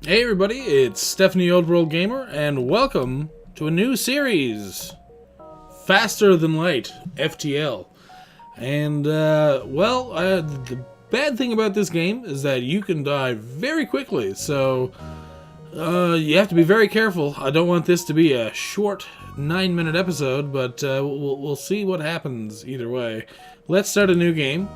Hey everybody, it's Stephanie Old World Gamer, and welcome to a new series, Faster Than Light, FTL. And, the bad thing about this game is that you can die very quickly, so you have to be very careful. I don't want this to be a short 9-minute episode, but we'll see what happens either way. Let's start a new game.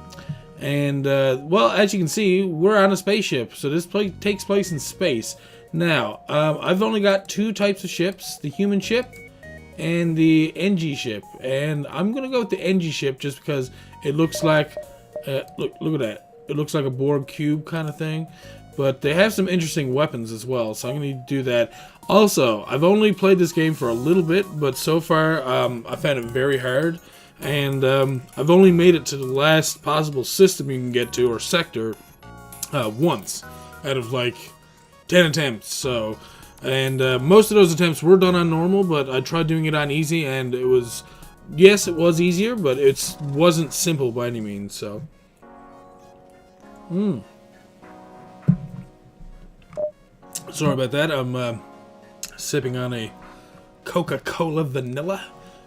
And, as you can see, we're on a spaceship, so this takes place in space. Now, I've only got two types of ships, the human ship and the NG ship. And I'm going to go with the NG ship just because it looks like, look at that. It looks like a Borg cube kind of thing. But they have some interesting weapons as well, so I'm going to do that. Also, I've only played this game for a little bit, but so far, I found it very hard. And I've only made it to the last possible system you can get to, or sector, once out of like 10 attempts. So, and most of those attempts were done on normal, but I tried doing it on easy, and it was, yes, it was easier, but it wasn't simple by any means. So, sorry about that. I'm sipping on a Coca-Cola vanilla,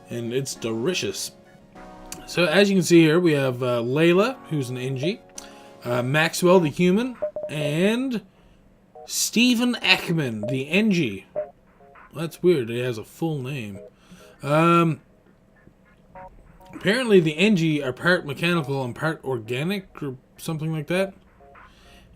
and it's delicious. So as you can see here, we have Layla, who's an NG, Maxwell, the human, and Stephen Ackman, the NG. Well, that's weird. He has a full name. Apparently, the NG are part mechanical and part organic, or something like that.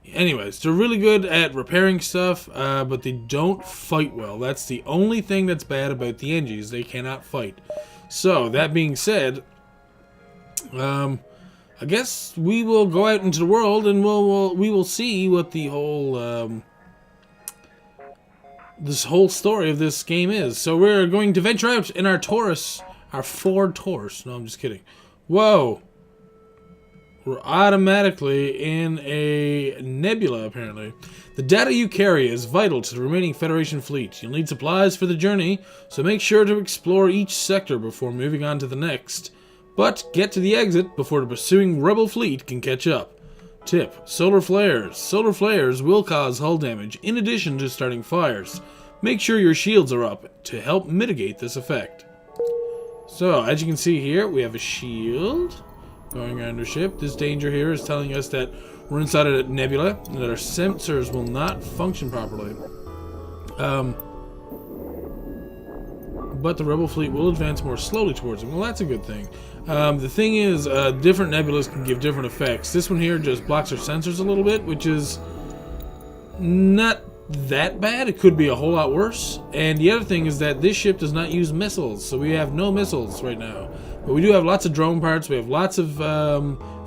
Anyways, they're really good at repairing stuff, but they don't fight well. That's the only thing that's bad about the NGs. They cannot fight. So, that being said, I guess we will go out into the world and we will see what the whole this whole story of this game is. So we're going to venture out in our Taurus, our Ford Taurus. No, I'm just kidding. Whoa. We're automatically in a nebula, apparently. The data you carry is vital to the remaining Federation fleet. You'll need supplies for the journey, so make sure to explore each sector before moving on to the next. But get to the exit before the pursuing rebel fleet can catch up. Tip: solar flares. Solar flares will cause hull damage in addition to starting fires. Make sure your shields are up to help mitigate this effect. So, as you can see here, we have a shield going around our ship. This danger here is telling us that we're inside a nebula and that our sensors will not function properly. But the rebel fleet will advance more slowly towards them. Well, that's a good thing. The thing is, different nebulas can give different effects. This one here just blocks our sensors a little bit, which is not that bad. It could be a whole lot worse. And the other thing is that this ship does not use missiles, so we have no missiles right now. But we do have lots of drone parts. We have lots of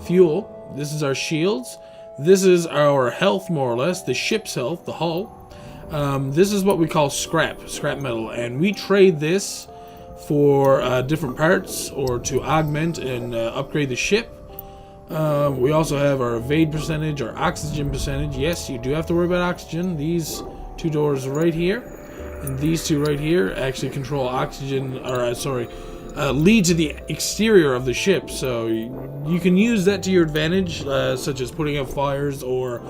fuel. This is our shields. This is our health, more or less. The ship's health, the hull. This is what we call scrap metal, and we trade this for different parts or to augment and upgrade the ship. We also have our evade percentage, our oxygen percentage. Yes, you do have to worry about oxygen. These two doors right here and these two right here actually control oxygen, or lead to the exterior of the ship, so you can use that to your advantage, such as putting out fires or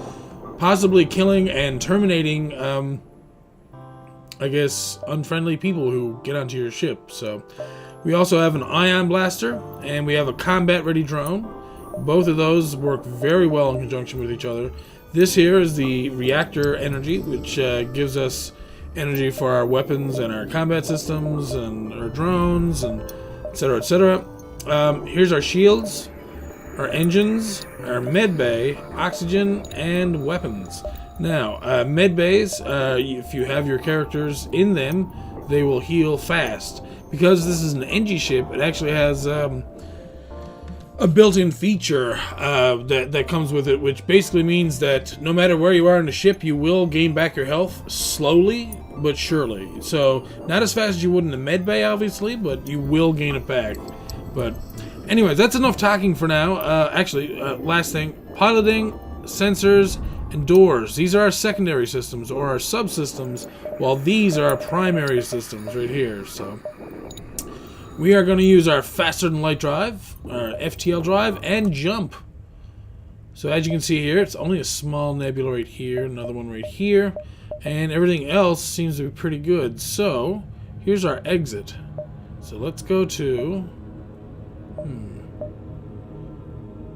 possibly killing and terminating, unfriendly people who get onto your ship. So, we also have an ion blaster, and we have a combat-ready drone. Both of those work very well in conjunction with each other. This here is the reactor energy, which gives us energy for our weapons and our combat systems and our drones, and etc., etc. Here's our shields, our engines, our med bay, oxygen, and weapons. Now, med bays, if you have your characters in them, they will heal fast. Because this is an NG ship, it actually has a built-in feature that comes with it, which basically means that no matter where you are in the ship, you will gain back your health slowly but surely. So, not as fast as you would in the med bay, obviously, but you will gain it back. But anyways, that's enough talking for now. Last thing, piloting, sensors, and doors. These are our secondary systems, or our subsystems, while these are our primary systems right here. So, we are going to use our faster than light drive, our FTL drive, and jump. So as you can see here, it's only a small nebula right here, another one right here, and everything else seems to be pretty good. So here's our exit. So let's go to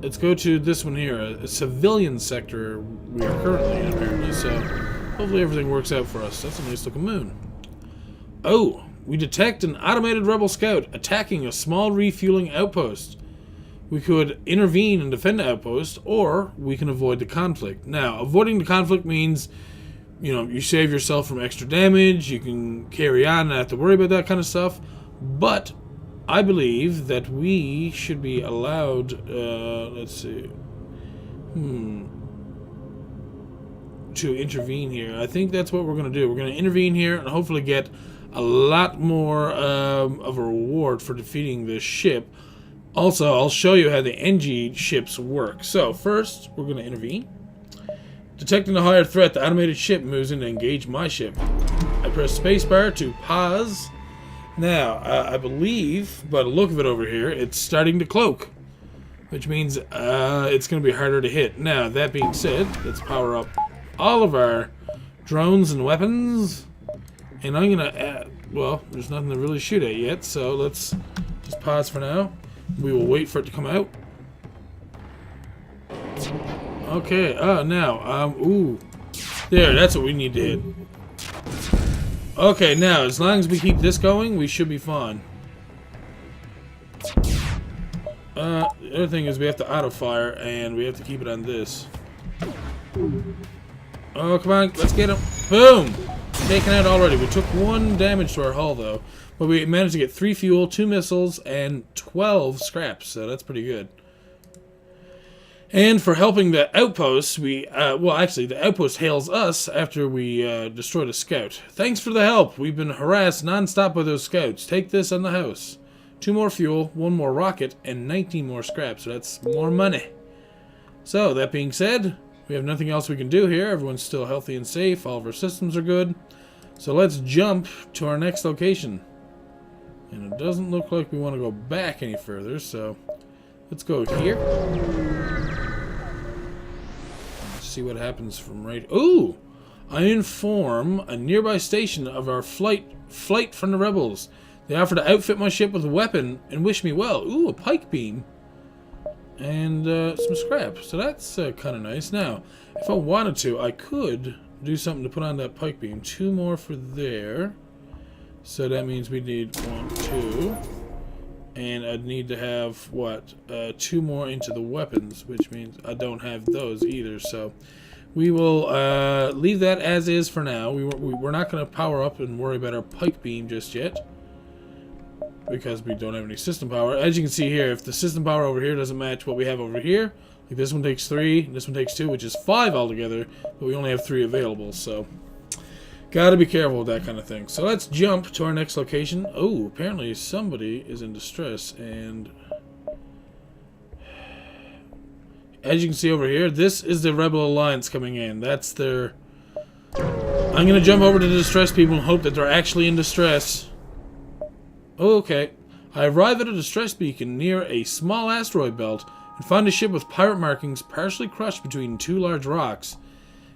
let's go to this one here, a civilian sector we are currently in apparently. So hopefully everything works out for us. That's a nice looking moon. Oh, we detect an automated rebel scout attacking a small refueling outpost. We could intervene and defend the outpost, or we can avoid the conflict. Now, avoiding the conflict means, you know, you save yourself from extra damage, you can carry on and not have to worry about that kind of stuff. But I believe that we should be allowed, let's see, to intervene here. I think that's what we're going to do. We're going to intervene here and hopefully get a lot more of a reward for defeating this ship. Also, I'll show you how the NG ships work. So, first, we're going to intervene. Detecting a higher threat, the automated ship moves in to engage my ship. I press spacebar to pause. Now, I believe, by the look of it over here, it's starting to cloak, which means it's going to be harder to hit. Now, that being said, let's power up all of our drones and weapons. And I'm going to, well, there's nothing to really shoot at yet, so let's just pause for now. We will wait for it to come out. Okay, now, ooh. There, that's what we need to hit. Okay, now, as long as we keep this going, we should be fine. The other thing is we have to auto-fire, and we have to keep it on this. Oh, come on, let's get him. Boom! Taken out already. We took 1 damage to our hull, though. But we managed to get 3 fuel, 2 missiles, and 12 scraps, so that's pretty good. And for helping the outpost, we, well, actually, the outpost hails us after we destroyed a scout. Thanks for the help. We've been harassed non-stop by those scouts. Take this on the house. 2 more fuel, 1 more rocket, and 19 more scraps, so that's more money. So, that being said, we have nothing else we can do here. Everyone's still healthy and safe. All of our systems are good. So let's jump to our next location. And it doesn't look like we want to go back any further, so let's go here. Let's see what happens from right... Ooh! I inform a nearby station of our flight from the rebels. They offer to outfit my ship with a weapon and wish me well. Ooh, a pike beam. And some scrap. So that's kind of nice. Now, if I wanted to, I could do something to put on that pike beam. 2 more for there. So that means we need 1, 2. And I'd need to have, what, 2 more into the weapons, which means I don't have those either. So we will leave that as is for now. We're not going to power up and worry about our pike beam just yet, because we don't have any system power. As you can see here, if the system power over here doesn't match what we have over here, like this one takes 3, this one takes 2, which is 5 altogether, but we only have 3 available, so gotta be careful with that kind of thing. So let's jump to our next location. Oh, apparently somebody is in distress, and as you can see over here, this is the Rebel Alliance coming in. That's their... I'm gonna jump over to the distressed people and hope that they're actually in distress. Okay. I arrive at a distress beacon near a small asteroid belt and find a ship with pirate markings partially crushed between 2 large rocks.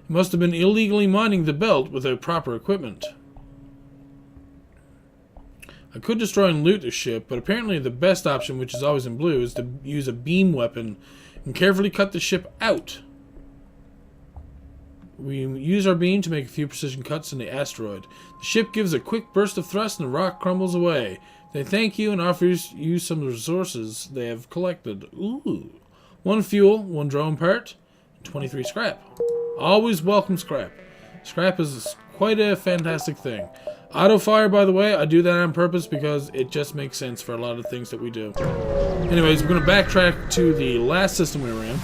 It must have been illegally mining the belt without proper equipment. I could destroy and loot the ship, but apparently the best option, which is always in blue, is to use a beam weapon and carefully cut the ship out. We use our beam to make a few precision cuts in the asteroid. The ship gives a quick burst of thrust and the rock crumbles away. They thank you and offers you some resources they have collected. Ooh. 1 fuel, 1 drone part, and 23 scrap. Always welcome scrap. Scrap is quite a fantastic thing. Auto fire, by the way, I do that on purpose because it just makes sense for a lot of things that we do. Anyways, we're going to backtrack to the last system we were in.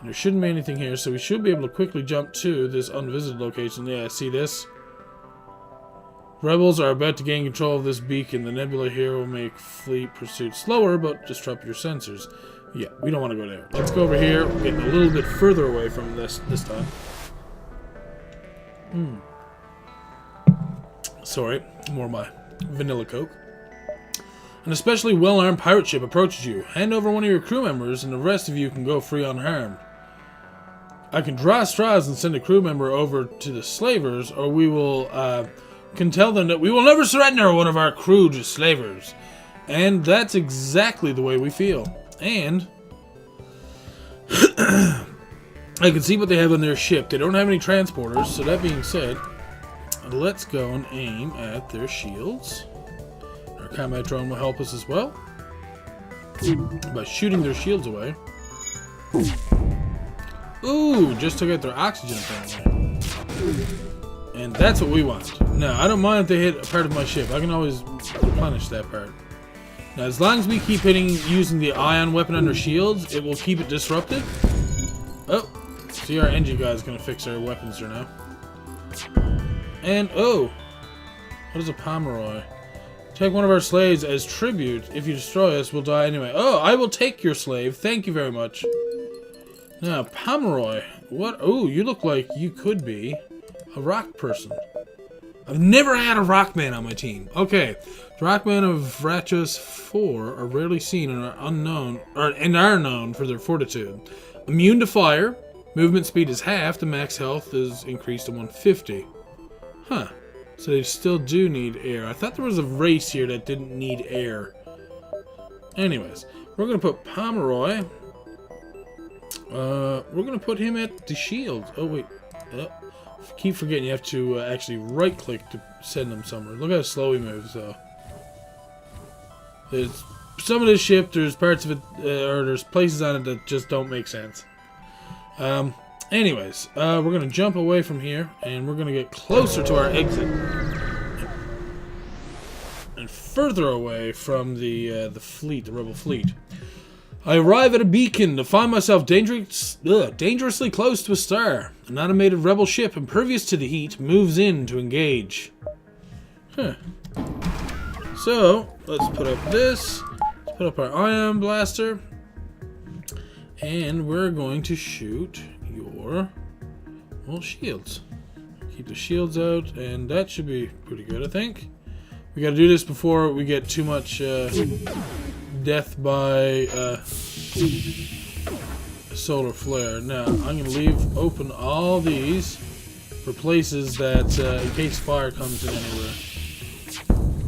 There shouldn't be anything here, so we should be able to quickly jump to this unvisited location. Yeah, see this? Rebels are about to gain control of this beacon. The nebula here will make fleet pursuit slower, but disrupt your sensors. Yeah, we don't want to go there. Let's go over here. We're getting a little bit further away from this time. Sorry, more of my vanilla Coke. An especially well-armed pirate ship approaches you. Hand over one of your crew members, and the rest of you can go free unharmed. I can draw straws and send a crew member over to the slavers, or we will can tell them that we will never surrender one of our crew to slavers. And that's exactly the way we feel. And I can see what they have on their ship. They don't have any transporters, so that being said, let's go and aim at their shields. Our combat drone will help us as well by shooting their shields away. Ooh, just took out their oxygen apparently. And that's what we want. Now, I don't mind if they hit a part of my ship. I can always replenish that part. Now, as long as we keep using the ion weapon on their shields, it will keep it disrupted. Oh, see, our engine guy is going to fix our weapons there now. And, oh, what is a Pomeroy? Take one of our slaves as tribute. If you destroy us, we'll die anyway. Oh, I will take your slave. Thank you very much. Now, Pomeroy. What? Oh, you look like you could be a rock person. I've never had a rockman on my team. Okay. The rockmen of Vrachos 4 are rarely seen and are known for their fortitude. Immune to fire. Movement speed is halved. The max health is increased to 150. Huh. So they still do need air. I thought there was a race here that didn't need air. Anyways, we're going to put Pomeroy. We're going to put him at the shield. Oh, wait. Keep forgetting you have to actually right-click to send him somewhere. Look how slow he moves, though. There's some of this ship, there's parts of it, or there's places on it that just don't make sense. Anyways, we're going to jump away from here, and we're going to get closer to our exit. And further away from the fleet, the rebel fleet. I arrive at a beacon to find myself dangerously close to a star. An animated rebel ship, impervious to the heat, moves in to engage. Huh. So, let's put up this. Let's put up our ion blaster. And we're going to shoot your shields. Keep the shields out, and that should be pretty good, I think. We gotta do this before we get too much death by solar flare. Now, I'm gonna leave open all these for places that, in case fire comes in anywhere,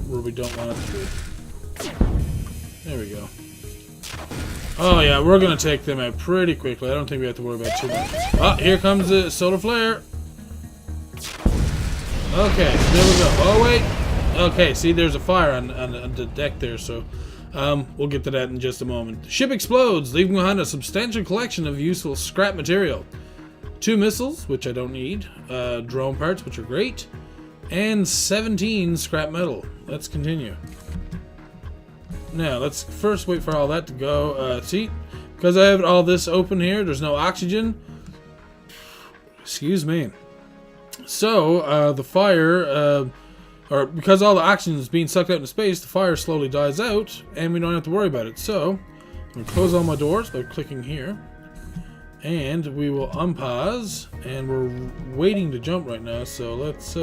where we don't want it to be. There we go. Oh yeah, we're gonna take them out pretty quickly. I don't think we have to worry about too much. Ah, here comes the solar flare. Okay, so there we go. Oh wait. Okay, see, there's a fire on the deck there, so we'll get to that in just a moment. The ship explodes, leaving behind a substantial collection of useful scrap material. 2 missiles, which I don't need. Drone parts, which are great. And 17 scrap metal. Let's continue. Now, let's first wait for all that to go. See, because I have all this open here, there's no oxygen. Excuse me. So, the fire, or because all the oxygen is being sucked out into space, the fire slowly dies out, and we don't have to worry about it. So, I'm going to close all my doors by clicking here. And we will unpause, and we're waiting to jump right now, so let's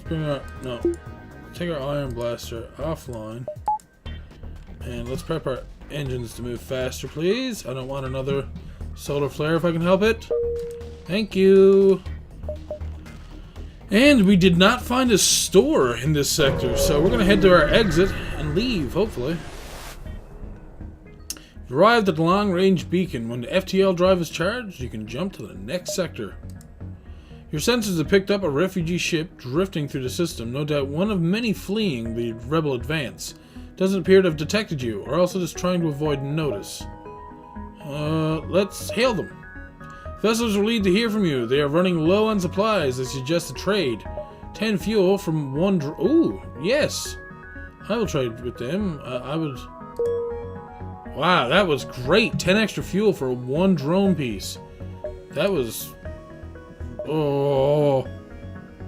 bring our, take our iron blaster offline. And let's prep our engines to move faster, please. I don't want another solar flare if I can help it. Thank you. And we did not find a store in this sector, so we're going to head to our exit and leave, hopefully. You've arrived at the long-range beacon. When the FTL drive is charged, you can jump to the next sector. Your sensors have picked up a refugee ship drifting through the system, no doubt one of many fleeing the rebel advance. Doesn't appear to have detected you, or also just trying to avoid notice. Let's hail them. Vessels are relieved to hear from you. They are running low on supplies. They suggest a trade. 10 fuel from 1 ooh, yes. I will trade with them. I would... Wow, that was great. 10 extra fuel for 1 drone piece. That was... Oh...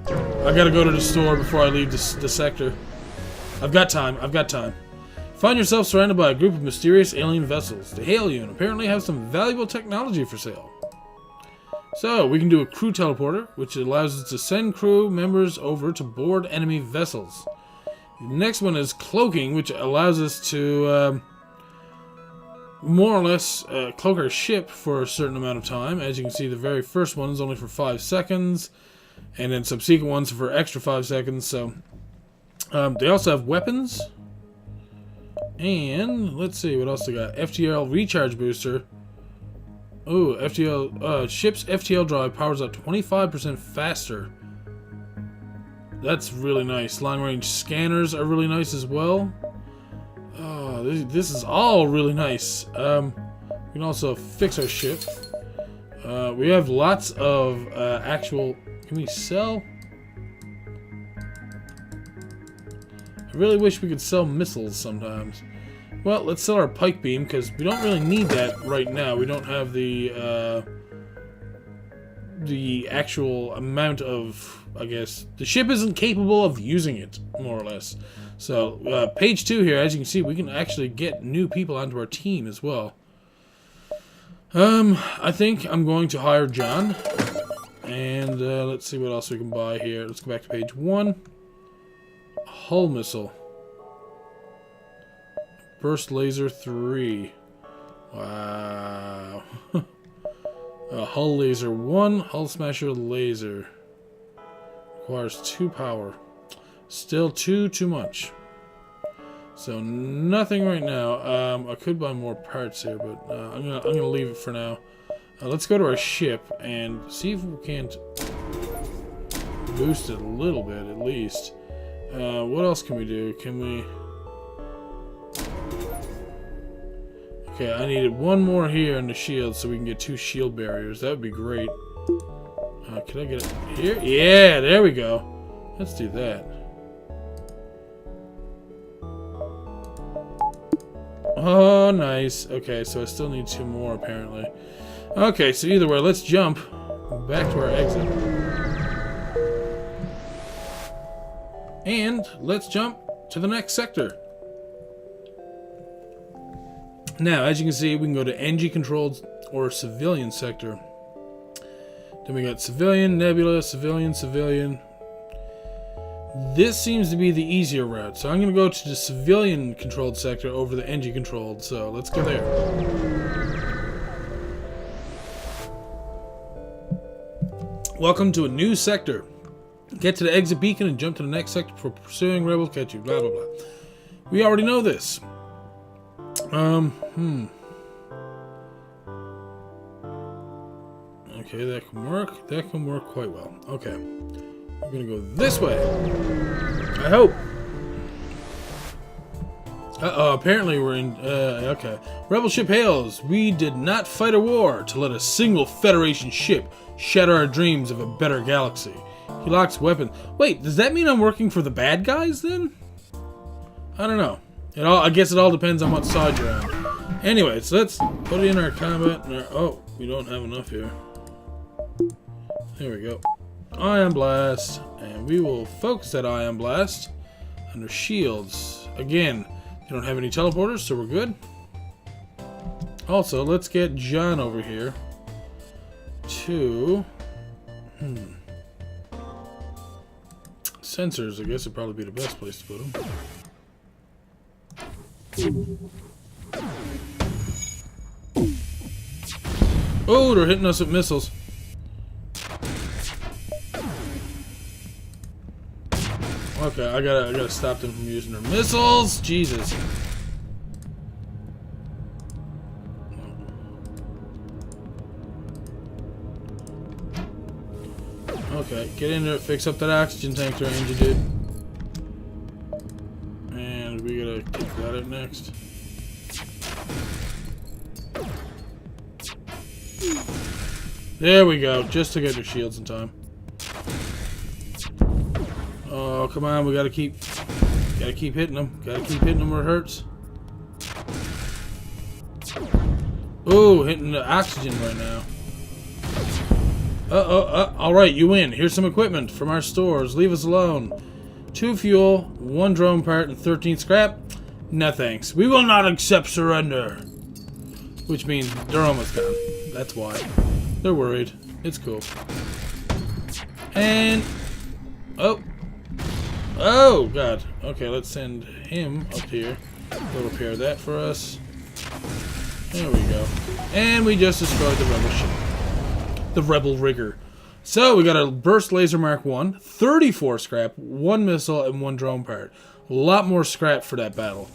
I gotta go to the store before I leave the sector. I've got time. Find yourself surrounded by a group of mysterious alien vessels. They hail you and apparently have some valuable technology for sale. So, we can do a crew teleporter, which allows us to send crew members over to board enemy vessels. The next one is cloaking, which allows us to more or less cloak our ship for a certain amount of time. As you can see, the very first one is only for 5 seconds, and then subsequent ones for extra 5 seconds. So they also have weapons, and let's see what else they got. FTL recharge booster. Oh, FTL ship's FTL drive powers up 25% faster. That's really nice. Long range scanners are really nice as well. Oh, this is all really nice. We can also fix our ship. We have lots of actual... Can we sell? I really wish we could sell missiles sometimes. Well, let's sell our pike beam, because we don't really need that right now. We don't have the actual amount of... I guess the ship isn't capable of using it, more or less. So, page 2 here, as you can see, we can actually get new people onto our team as well. I think I'm going to hire John. And, let's see what else we can buy here. Let's go back to page 1. Hull missile. Burst laser 3. Wow. Hull laser 1. Hull smasher laser. Requires 2 power. Still too much. So nothing right now. I could buy more parts here, but I'm gonna leave it for now. Let's go to our ship and see if we can't boost it a little bit at least. What else can we do? Can we? Okay, I needed one more here in the shield so we can get 2 shield barriers. That would be great. Can I get it here? Yeah, there we go. Let's do that. Oh, nice. Okay, so I still need 2 more, apparently. Okay, so either way, let's jump back to our exit. And let's jump to the next sector. Now, as you can see, we can go to NG-controlled or civilian sector. Then we got civilian, nebula, civilian, civilian. This seems to be the easier route, so I'm going to go to the civilian-controlled sector over the NG-controlled, so let's go there. Welcome to a new sector. Get to the exit beacon and jump to the next sector before pursuing rebels catch you, blah, blah, blah. We already know this. Okay, that can work. That can work quite well. Okay. We're gonna go this way. I hope. Uh-oh, apparently we're in... okay. Rebel ship hails. We did not fight a war to let a single Federation ship shatter our dreams of a better galaxy. He locks weapons. Wait, does that mean I'm working for the bad guys, then? I don't know. I guess it all depends on what side you're on. Anyways, let's put in our combat. And oh, we don't have enough here. There we go. Ion Blast. And we will focus that Ion Blast under shields. Again, they don't have any teleporters, so we're good. Also, let's get John over here to... Sensors, I guess, would probably be the best place to put them. Oh, they're hitting us with missiles. Okay, I gotta stop them from using their missiles. Jesus. Okay, get in there, fix up that oxygen tank there, Angel dude. And we gotta kick that up next. There we go, just to get their shields in time. Oh, come on, we gotta keep hitting them. Gotta keep hitting them where it hurts. Ooh, hitting the oxygen right now. Alright, you win. Here's some equipment from our stores. Leave us alone. 2 fuel, 1 drone part, and 13 scrap. No thanks. We will not accept surrender. Which means they're almost done. That's why. They're worried. It's cool. And... oh. Oh, God. Okay, let's send him up here. He'll repair that for us. There we go. And we just destroyed the rebel ship. The rebel rigger. So, we got a burst laser Mark 1, 34 scrap, 1 missile, and 1 drone part. A lot more scrap for that battle.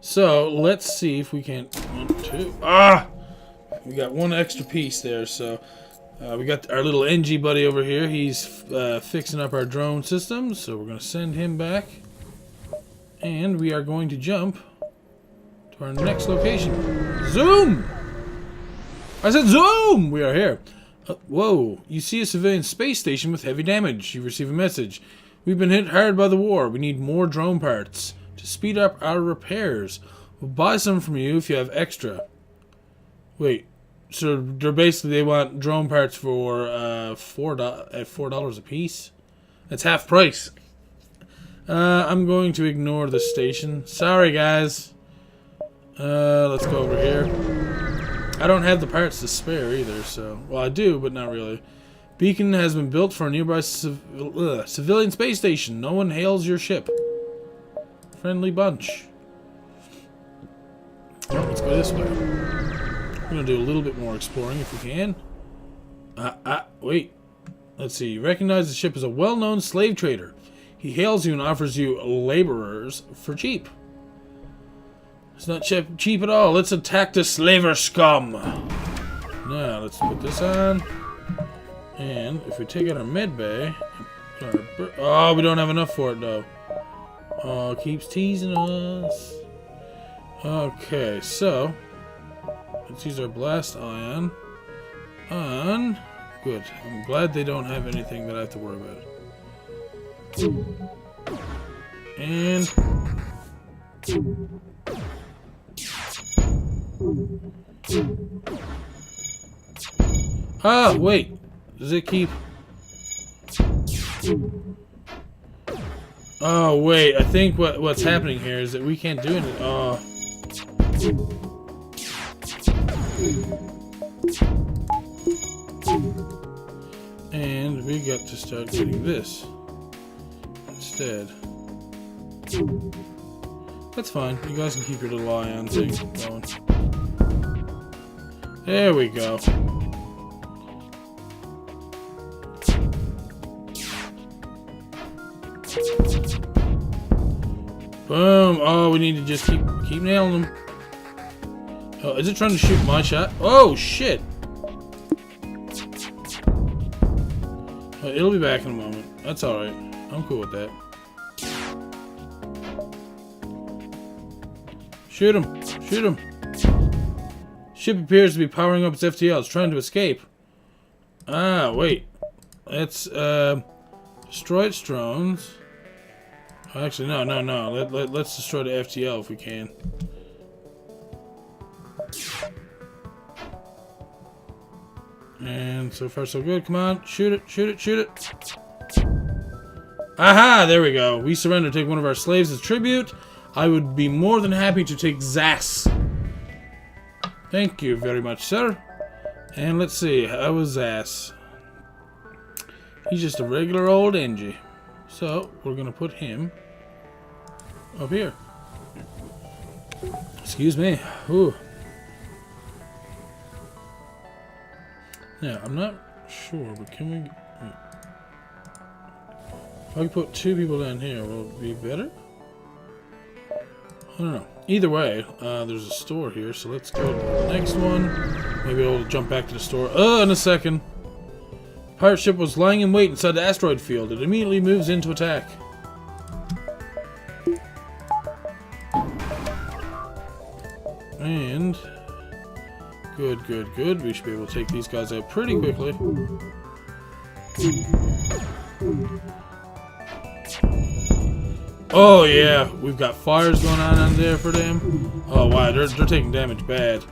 So, let's see if we can... 1, 2... Ah! We got 1 extra piece there, so... we got our little NG buddy over here. He's fixing up our drone systems, so we're going to send him back. And we are going to jump to our next location. Zoom! I said zoom! We are here. Whoa, you see a civilian space station with heavy damage. You receive a message. We've been hit hard by the war. We need more drone parts to speed up our repairs. We'll buy some from you if you have extra. Wait, so they're basically, they want drone parts for $4 a piece? That's half price. I'm going to ignore the station. Sorry, guys. Let's go over here. I don't have the parts to spare either, so... Well, I do, but not really. Beacon has been built for a nearby civilian space station. No one hails your ship. Friendly bunch. Well, let's go this way. We're going to do a little bit more exploring if we can. Wait. Let's see. Recognize the ship as a well-known slave trader. He hails you and offers you laborers for cheap. It's not cheap at all. Let's attack the slaver scum. Now, let's put this on. And if we take out our med bay... Oh, we don't have enough for it, though. Oh, it keeps teasing us. Okay, so... Let's use our blast ion on... Good. I'm glad they don't have anything that I have to worry about. And... Ah, wait. Does it keep... Oh, wait. I think what's happening here is that we can't do anything. Oh. And we got to start getting this instead. That's fine. You guys can keep your little ion thing going. There we go. Boom. Oh, we need to just keep nailing them. Oh, is it trying to shoot my shot? Oh, shit. Oh, it'll be back in a moment. That's alright. I'm cool with that. Shoot him. Shoot him. Ship appears to be powering up its FTL. It's trying to escape. Ah, wait. Let's, destroy its drones. Actually, no. Let's destroy the FTL if we can. And so far, so good. Come on. Shoot it, shoot it, shoot it. Aha! There we go. We surrender. Take one of our slaves as tribute. I would be more than happy to take Zas. Thank you very much, sir. And let's see. How was Zas? He's just a regular old NG. So, we're going to put him up here. Excuse me. Ooh. Now, I'm not sure, but can we... Wait. If I put 2 people down here, will it be better? I don't know. Either way, there's a store here, so let's go to the next one. Maybe I'll jump back to the store. In a second. Pirate ship was lying in wait inside the asteroid field. It immediately moves in to attack. And... Good. We should be able to take these guys out pretty quickly. Oh yeah, we've got fires going on there for them. Oh wow, they're taking damage bad.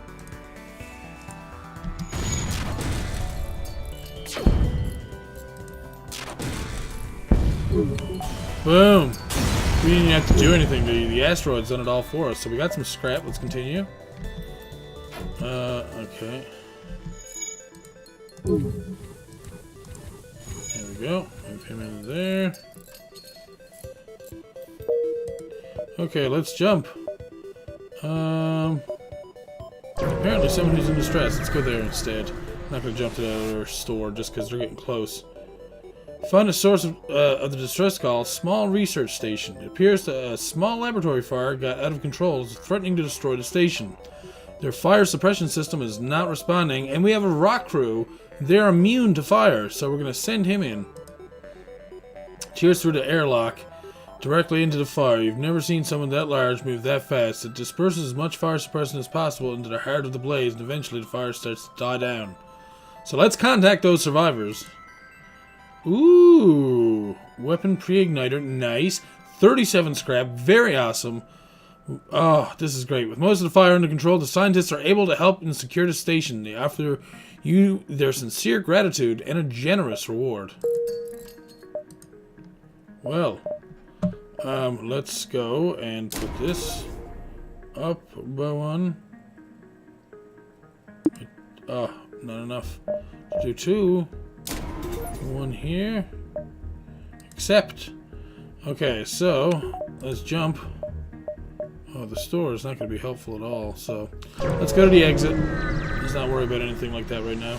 Boom. We didn't have to do anything. The asteroid's done it all for us. So we got some scrap. Let's continue. Okay. There we go. Move him in there. Okay, let's jump. Apparently someone who's in distress. Let's go there instead. I'm not going to jump to the other store just because they're getting close. Find a source of the distress call. Small research station. It appears that a small laboratory fire got out of control, threatening to destroy the station. Their fire suppression system is not responding, and we have a rock crew. They're immune to fire, so we're going to send him in. Cheers through the airlock. Directly into the fire. You've never seen someone that large move that fast. It disperses as much fire suppression as possible into the heart of the blaze, and eventually the fire starts to die down. So let's contact those survivors. Ooh, weapon pre-igniter, nice. 37 scrap, very awesome. Oh, this is great. With most of the fire under control, the scientists are able to help and secure the station. They offer you their sincere gratitude and a generous reward. Well, let's go and put this up by one. Oh, not enough. Do two. One here. Accept. Okay, so let's jump. Oh, the store is not going to be helpful at all, so let's go to the exit. Let's not worry about anything like that right now.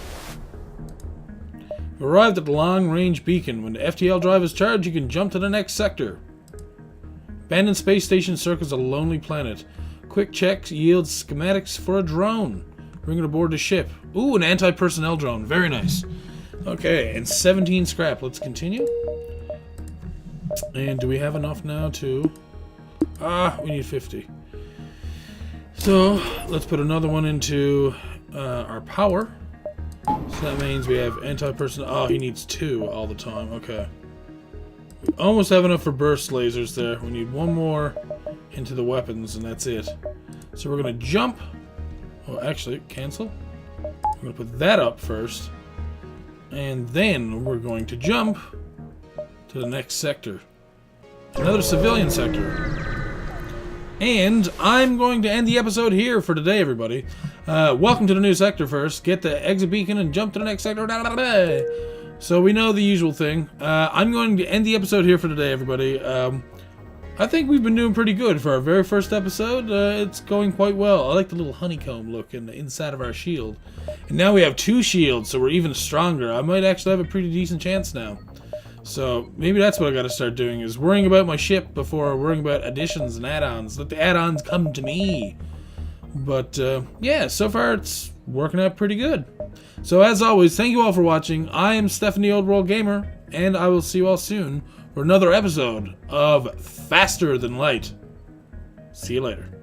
You arrived at the long-range beacon. When the FTL drive is charged, you can jump to the next sector. Abandoned space station circles a lonely planet. Quick check yields schematics for a drone. Bring it aboard the ship. Ooh, an anti-personnel drone. Very nice. Okay, and 17 scrap. Let's continue. And do we have enough now to... we need 50. So, let's put another one into our power. So that means we have anti-personnel... Oh, he needs 2 all the time. Okay. We almost have enough for burst lasers there. We need one more into the weapons, and that's it. So we're going to jump. Oh, actually, cancel. We're going to put that up first. And then we're going to jump to the next sector. Another civilian sector. And I'm going to end the episode here for today, everybody. Welcome to the new sector first. Get the exit beacon and jump to the next sector. So we know the usual thing. I'm going to end the episode here for today, everybody. I think we've been doing pretty good for our very first episode. It's going quite well. I like the little honeycomb look in the inside of our shield. And now we have 2 shields, so we're even stronger. I might actually have a pretty decent chance now. So maybe that's what I gotta start doing, is worrying about my ship before worrying about additions and add-ons. Let the add-ons come to me. But yeah, so far it's working out pretty good. So as always, thank you all for watching. I am Stephanie Old World Gamer, and I will see you all soon for another episode of Faster Than Light. See you later.